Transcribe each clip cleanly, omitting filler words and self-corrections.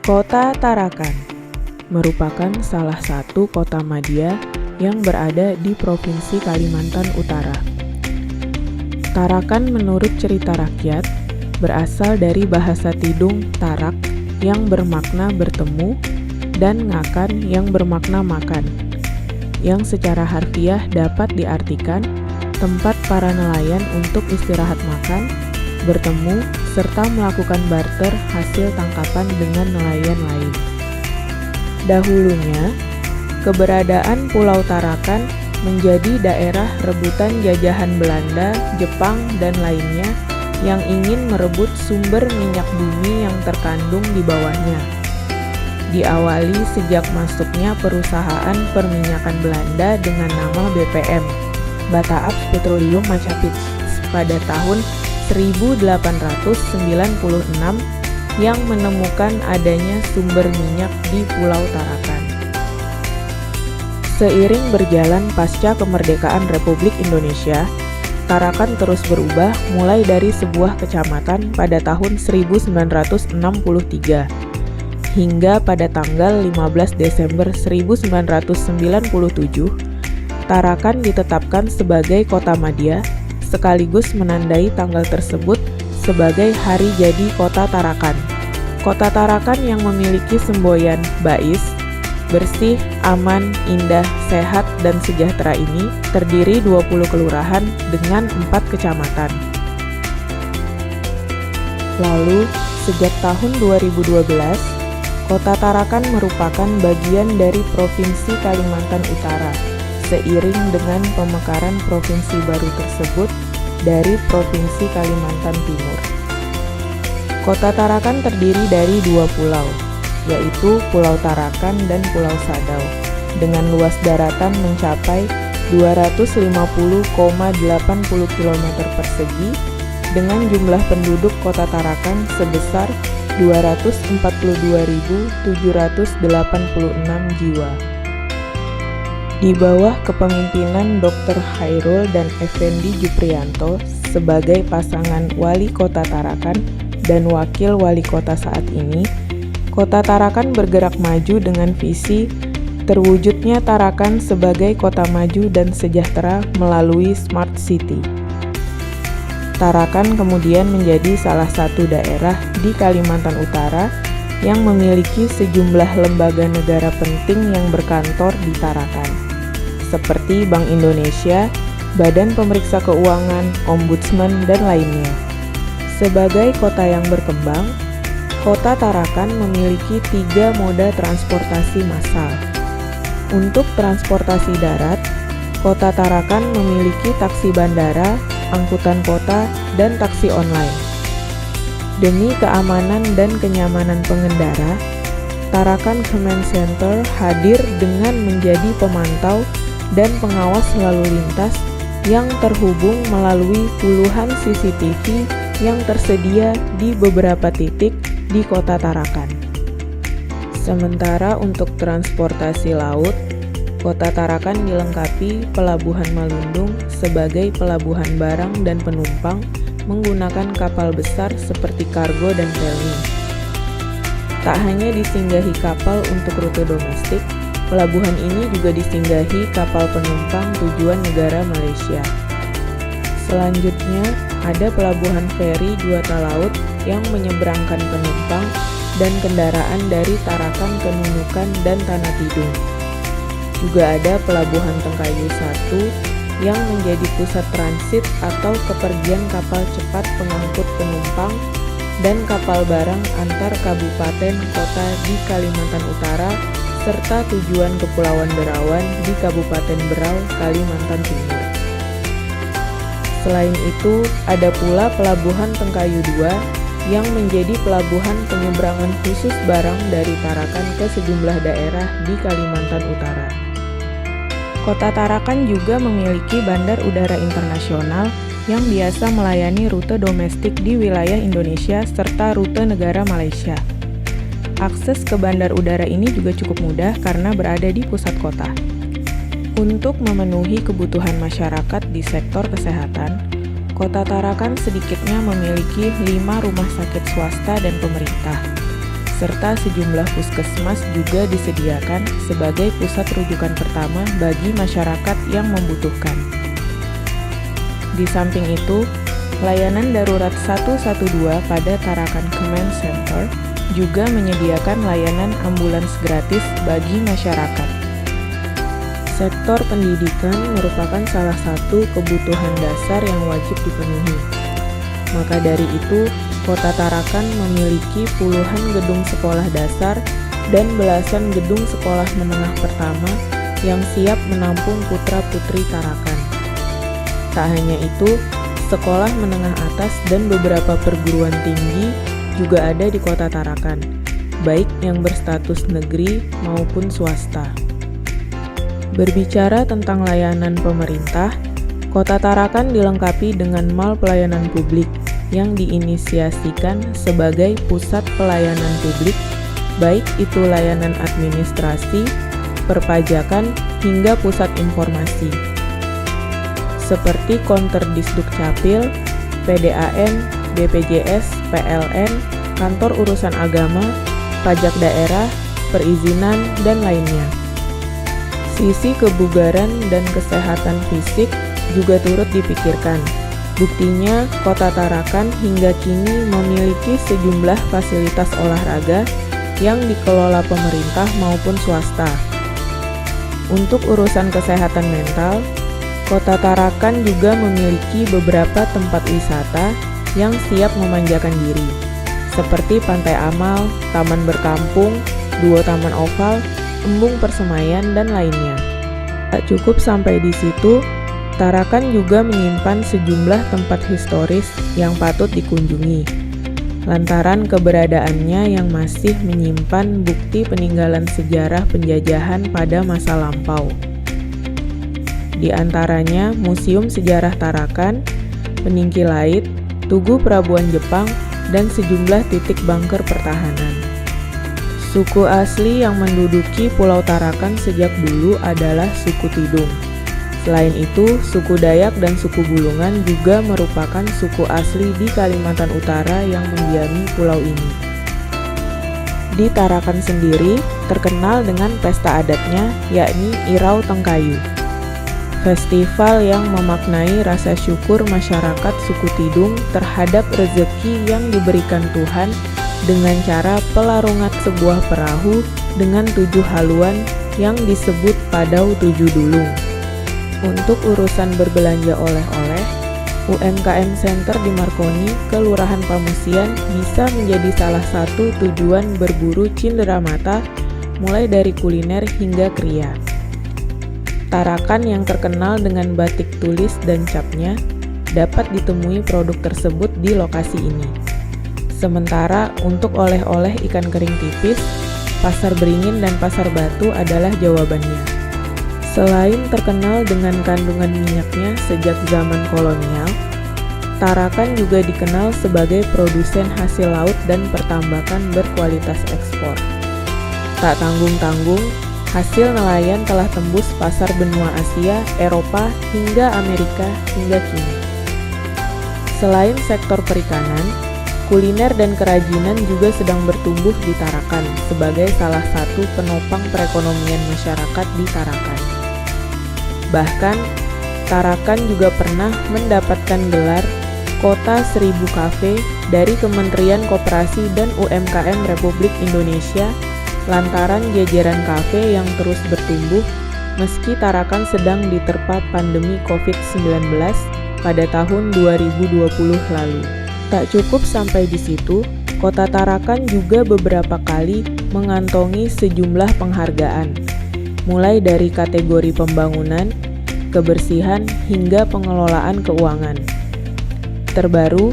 Kota Tarakan merupakan salah satu kota madya yang berada di Provinsi Kalimantan Utara. Tarakan menurut cerita rakyat berasal dari bahasa Tidung tarak yang bermakna bertemu dan ngakan yang bermakna makan, yang secara harfiah dapat diartikan tempat para nelayan untuk istirahat makan, bertemu, serta melakukan barter hasil tangkapan dengan nelayan lain. Dahulunya, keberadaan Pulau Tarakan menjadi daerah rebutan jajahan Belanda, Jepang, dan lainnya yang ingin merebut sumber minyak bumi yang terkandung di bawahnya. Diawali sejak masuknya perusahaan perminyakan Belanda dengan nama BPM, Batavia Petroleum Maatschappij, pada tahun 1896 yang menemukan adanya sumber minyak di Pulau Tarakan. Seiring berjalan pasca kemerdekaan Republik Indonesia, Tarakan terus berubah mulai dari sebuah kecamatan pada tahun 1963 hingga pada tanggal 15 Desember 1997, Tarakan ditetapkan sebagai kota madya sekaligus menandai tanggal tersebut sebagai hari jadi Kota Tarakan. Kota Tarakan yang memiliki semboyan Bais, bersih, aman, indah, sehat, dan sejahtera ini terdiri 20 kelurahan dengan 4 kecamatan. Lalu, sejak tahun 2012, Kota Tarakan merupakan bagian dari Provinsi Kalimantan Utara, seiring dengan pemekaran provinsi baru tersebut dari Provinsi Kalimantan Timur. Kota Tarakan terdiri dari 2 pulau, yaitu Pulau Tarakan dan Pulau Sadau, dengan luas daratan mencapai 250,80 km persegi, dengan jumlah penduduk Kota Tarakan sebesar 242.786 jiwa. Di bawah kepemimpinan Dr. Chairul dan Effendi Juprianto sebagai pasangan Wali Kota Tarakan dan Wakil Wali Kota saat ini, Kota Tarakan bergerak maju dengan visi terwujudnya Tarakan sebagai kota maju dan sejahtera melalui Smart City. Tarakan kemudian menjadi salah satu daerah di Kalimantan Utara yang memiliki sejumlah lembaga negara penting yang berkantor di Tarakan, seperti Bank Indonesia, Badan Pemeriksa Keuangan, Ombudsman, dan lainnya. Sebagai kota yang berkembang, Kota Tarakan memiliki 3 moda transportasi massal. Untuk transportasi darat, Kota Tarakan memiliki taksi bandara, angkutan kota, dan taksi online. Demi keamanan dan kenyamanan pengendara, Tarakan Command Center hadir dengan menjadi pemantau dan pengawas lalu lintas yang terhubung melalui puluhan CCTV yang tersedia di beberapa titik di Kota Tarakan. Sementara untuk transportasi laut, Kota Tarakan dilengkapi Pelabuhan Malundung sebagai pelabuhan barang dan penumpang menggunakan kapal besar seperti kargo dan pelni. Tak hanya disinggahi kapal untuk rute domestik, pelabuhan ini juga disinggahi kapal penumpang tujuan negara Malaysia. Selanjutnya, ada pelabuhan feri Juata Laut yang menyeberangkan penumpang dan kendaraan dari Tarakan ke Nunukan dan Tanah Tidung. Juga ada Pelabuhan Tengkayu 1 yang menjadi pusat transit atau kepergian kapal cepat pengangkut penumpang dan kapal barang antar kabupaten kota di Kalimantan Utara serta tujuan Kepulauan Derawan di Kabupaten Berau, Kalimantan Timur. Selain itu, ada pula Pelabuhan Tengkayu 2 yang menjadi pelabuhan penyeberangan khusus barang dari Tarakan ke sejumlah daerah di Kalimantan Utara. Kota Tarakan juga memiliki bandar udara internasional yang biasa melayani rute domestik di wilayah Indonesia serta rute negara Malaysia. Akses ke bandar udara ini juga cukup mudah karena berada di pusat kota. Untuk memenuhi kebutuhan masyarakat di sektor kesehatan, Kota Tarakan sedikitnya memiliki 5 rumah sakit swasta dan pemerintah, serta sejumlah puskesmas juga disediakan sebagai pusat rujukan pertama bagi masyarakat yang membutuhkan. Di samping itu, layanan darurat 112 pada Tarakan Command Center juga menyediakan layanan ambulans gratis bagi masyarakat. Sektor pendidikan merupakan salah satu kebutuhan dasar yang wajib dipenuhi. Maka dari itu, Kota Tarakan memiliki puluhan gedung sekolah dasar dan belasan gedung sekolah menengah pertama yang siap menampung putra-putri Tarakan. Tak hanya itu, sekolah menengah atas dan beberapa perguruan tinggi juga ada di Kota Tarakan, baik yang berstatus negeri maupun swasta. Berbicara tentang layanan pemerintah, Kota Tarakan dilengkapi dengan mal pelayanan publik yang diinisiasikan sebagai pusat pelayanan publik, baik itu layanan administrasi, perpajakan, hingga pusat informasi. Seperti konter Disduk Capil, PDAM, BPJS, PLN, kantor urusan agama, pajak daerah, perizinan, dan lainnya. Sisi kebugaran dan kesehatan fisik juga turut dipikirkan. Buktinya, Kota Tarakan hingga kini memiliki sejumlah fasilitas olahraga yang dikelola pemerintah maupun swasta. Untuk urusan kesehatan mental, Kota Tarakan juga memiliki beberapa tempat wisata yang siap memanjakan diri, seperti Pantai Amal, Taman Berkampung, Duo Taman Oval, Embung Persemayan, dan lainnya. Tak cukup sampai di situ, Tarakan juga menyimpan sejumlah tempat historis yang patut dikunjungi, lantaran keberadaannya yang masih menyimpan bukti peninggalan sejarah penjajahan pada masa lampau. Di antaranya Museum Sejarah Tarakan, Peningki Lait, Tugu Prabuan Jepang, dan sejumlah titik bunker pertahanan. Suku asli yang menduduki Pulau Tarakan sejak dulu adalah suku Tidung. Selain itu, suku Dayak dan suku Bulungan juga merupakan suku asli di Kalimantan Utara yang mendiami pulau ini. Di Tarakan sendiri terkenal dengan pesta adatnya, yakni Irau Tengkayu. Festival yang memaknai rasa syukur masyarakat suku Tidung terhadap rezeki yang diberikan Tuhan dengan cara pelarungan sebuah perahu dengan 7 haluan yang disebut Padau 7 Dulung. Untuk urusan berbelanja oleh-oleh, UMKM Center di Marconi, Kelurahan Pamusian bisa menjadi salah satu tujuan berburu cenderamata mulai dari kuliner hingga kria. Tarakan yang terkenal dengan batik tulis dan capnya dapat ditemui produk tersebut di lokasi ini. Sementara untuk oleh-oleh ikan kering tipis, Pasar Beringin dan Pasar Batu adalah jawabannya. Selain terkenal dengan kandungan minyaknya sejak zaman kolonial, Tarakan juga dikenal sebagai produsen hasil laut dan pertambakan berkualitas ekspor. Tak tanggung-tanggung, hasil nelayan telah tembus pasar benua Asia, Eropa, hingga Amerika hingga kini. Selain sektor perikanan, kuliner dan kerajinan juga sedang bertumbuh di Tarakan sebagai salah satu penopang perekonomian masyarakat di Tarakan. Bahkan, Tarakan juga pernah mendapatkan gelar Kota 1000 Cafe dari Kementerian Koperasi dan UMKM Republik Indonesia lantaran jajaran kafe yang terus bertumbuh meski Tarakan sedang diterpa pandemi COVID-19 pada tahun 2020 lalu. Tak cukup sampai di situ, Kota Tarakan juga beberapa kali mengantongi sejumlah penghargaan, mulai dari kategori pembangunan, kebersihan, hingga pengelolaan keuangan. Terbaru,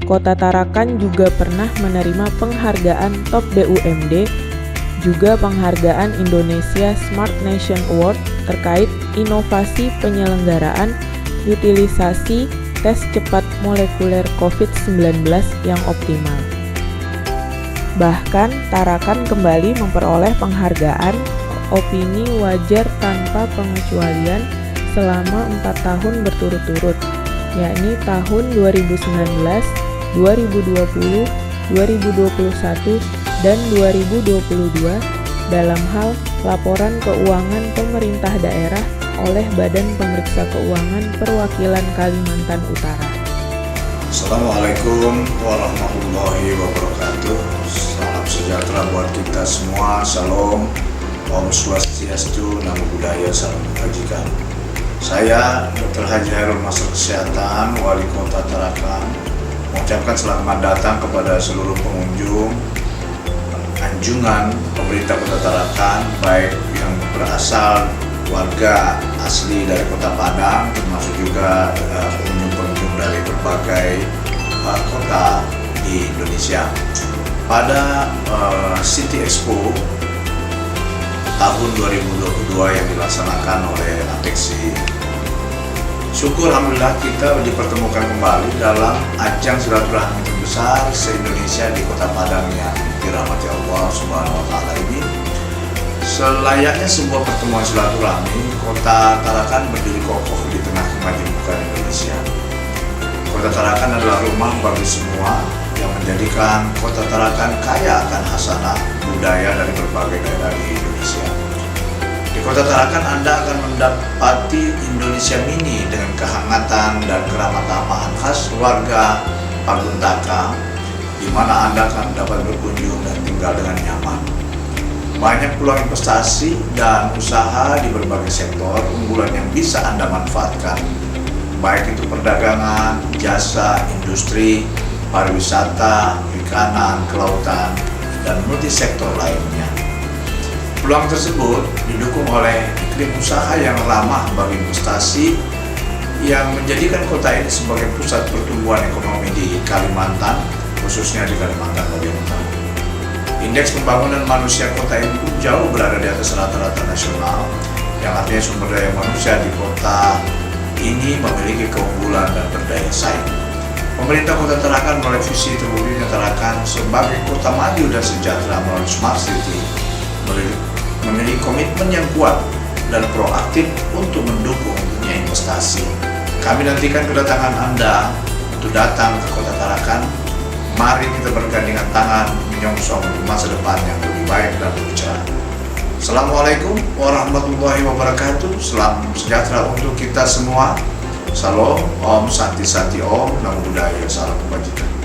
Kota Tarakan juga pernah menerima penghargaan Top BUMD, juga penghargaan Indonesia Smart Nation Award terkait inovasi penyelenggaraan utilisasi tes cepat molekuler COVID-19 yang optimal. Bahkan, Tarakan kembali memperoleh penghargaan opini wajar tanpa pengecualian selama 4 tahun berturut-turut, yakni tahun 2019, 2020, 2021, dan 2022 dalam hal laporan keuangan pemerintah daerah oleh Badan Pemeriksa Keuangan Perwakilan Kalimantan Utara. Assalamualaikum warahmatullahi wabarakatuh. Salam sejahtera buat kita semua. Salam, Om Swastiastu, Namo Buddhaya, Salam Kebajikan. Saya Dr. Haji Hairul Master Kesehatan, Wali Kota Tarakan, mengucapkan selamat datang kepada seluruh pengunjung anjungan pemerintah Kota Tarakan, baik yang berasal warga asli dari Kota Padang, termasuk juga pengunjung-pengunjung dari berbagai kota di Indonesia. Pada City Expo tahun 2022 yang dilaksanakan oleh APEXI, syukur alhamdulillah kita dipertemukan kembali dalam ajang silaturahmi terbesar se-Indonesia di Kota Padang yang dirahmati Allah Subhanahu wa Ta'ala ini. Selayaknya sebuah pertemuan silaturahmi, Kota Tarakan berdiri kokoh di tengah kemajemukan Indonesia. Kota Tarakan adalah rumah bagi semua yang menjadikan Kota Tarakan kaya akan hasanah budaya dari berbagai daerah di Indonesia. Di Kota Tarakan Anda akan mendapati Indonesia mini dengan kehangatan dan keramah-tamahan khas warga Paguntaka, di mana Anda akan dapat berkunjung dan tinggal dengan nyaman. Banyak peluang investasi dan usaha di berbagai sektor unggulan yang bisa Anda manfaatkan, baik itu perdagangan, jasa, industri, pariwisata, perikanan, kelautan, dan multisektor lainnya. Peluang tersebut didukung oleh iklim usaha yang ramah bagi investasi yang menjadikan kota ini sebagai pusat pertumbuhan ekonomi di Kalimantan, khususnya di Kalimantan bagian utara. Indeks pembangunan manusia kota ini pun jauh berada di atas rata-rata nasional, yang artinya sumber daya manusia di kota ini memiliki keunggulan dan berdaya saing. Pemerintah Kota Tarakan melalui visi terwujudnya Tarakan sebagai kota maju dan sejahtera melalui Smart City memiliki komitmen yang kuat dan proaktif untuk mendukung dunia investasi. Kami nantikan kedatangan Anda untuk datang ke Kota Tarakan. Mari kita bergandengan tangan menyongsong masa depan yang lebih baik dan lebih cerah. Assalamualaikum warahmatullahi wabarakatuh. Salam sejahtera untuk kita semua. Salam, Om Santi Santi Om, Namo Buddhaya, Salam Kebajikan.